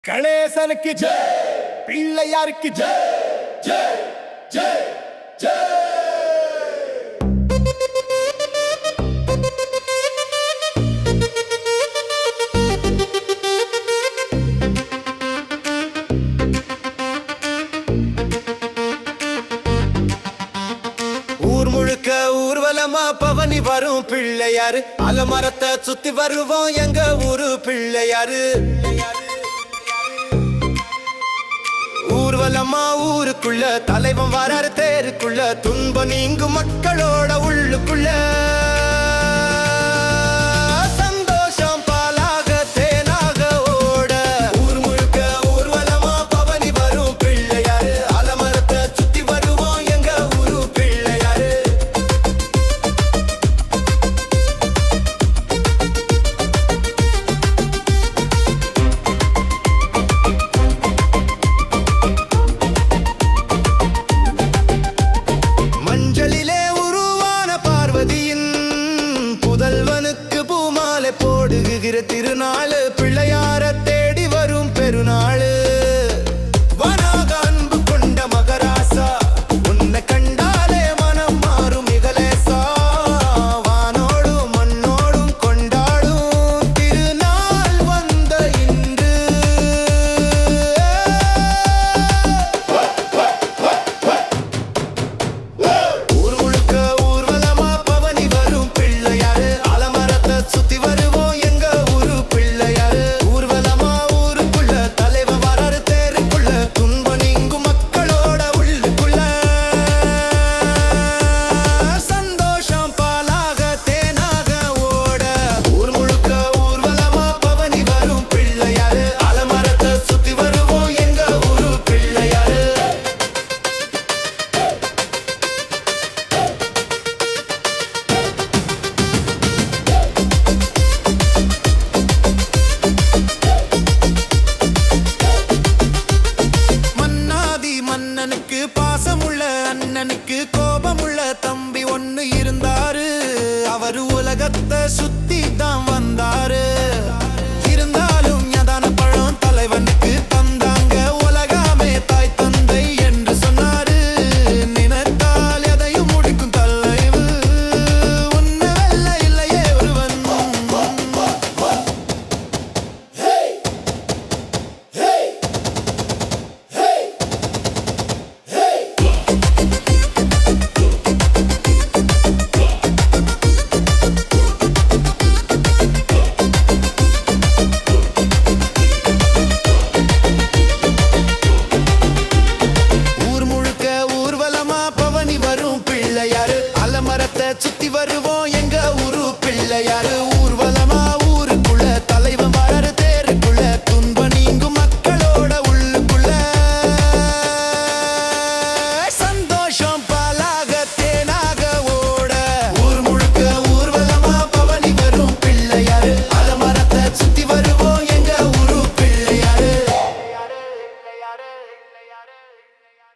கணேசனுக்கு ஜெய், பிள்ளையாருக்கு ஜெய் ஜெய் ஜெய் ஜெய். ஊர் முழுக்க ஊர்வலமா பவனி வரும் பிள்ளையாரு, அலமரத்தை சுத்தி வருவோம் எங்க ஊரு பிள்ளையாரு. ஊர்வலமா ஊருக்குள்ள தலைவன் வராரு தேருக்குள்ள, துன்பம் நீங்கும் மக்களோட உள்ளுக்குள்ள. சந்தோஷம் பாலாக தேனாக ஓட, ஊர் முழுக்க ஊர்வலமா பவனி வரும் பிள்ளையாரு, அலமரத்தை சுத்தி வருவோம் எங்க ஊரு பிள்ளையாரு. மஞ்சளிலே உருவான பார்வதியின் புதல்வனுக்கு பூமாலை போடுகிற திருநாளு, பிள்ளையார தேடி வரும் பெருநாளு. வனாக அன்பு கொண்ட மகராசா, உன்னை கண்டாலே மனம் மாறும் மிகலேசா. வானோடும் மண்ணோடும் கொண்டாடும் திருநாள் வந்த இன்று. ஊர் முழுக்க ஊர்வலமா பவனி வரும் பிள்ளையாரு, அலமரத்தை சுத்தி வருவோம் எங்க ஊரு பிள்ளையாரு. ஊர்வலமா ஊருக்குள்ள தலைவன் வராரு தேருக்குள்ள, துன்பம் நீங்கும் மக்களோட உள்ளுக்குள்ள. சந்தோஷம் பாலாக தேனாக ஓட, ஊர் முழுக்க ஊர்வலமா பவனி வரும் பிள்ளையாரு, அலமரத்தை சுத்தி வருவோம் எங்க ஊரு பிள்ளையாரு. மன்னாதி மன்னனுக்கு பாசமுள்ள அண்ணனுக்கு கோபமுள்ள தம்பி ஒண்ணு இருந்தாரு. அவரு உலகத்தை சுத்தி தான் வந்தாரு. இருந்தாலும் ஞான பழம் தலைவனுக்கு தந்தாங்க, உலகாமே தாய் தந்தை என்று சொன்னாரு. நினைத்தால் எதையும் முடிக்கும் தலைவு, உன்னை வெல்ல இல்லையே ஒருவன். ஊர் முழுக்க ஊர்வலமா பவனி வரும் பிள்ளையாரு, அலமரத்தை சுத்தி வருவோம்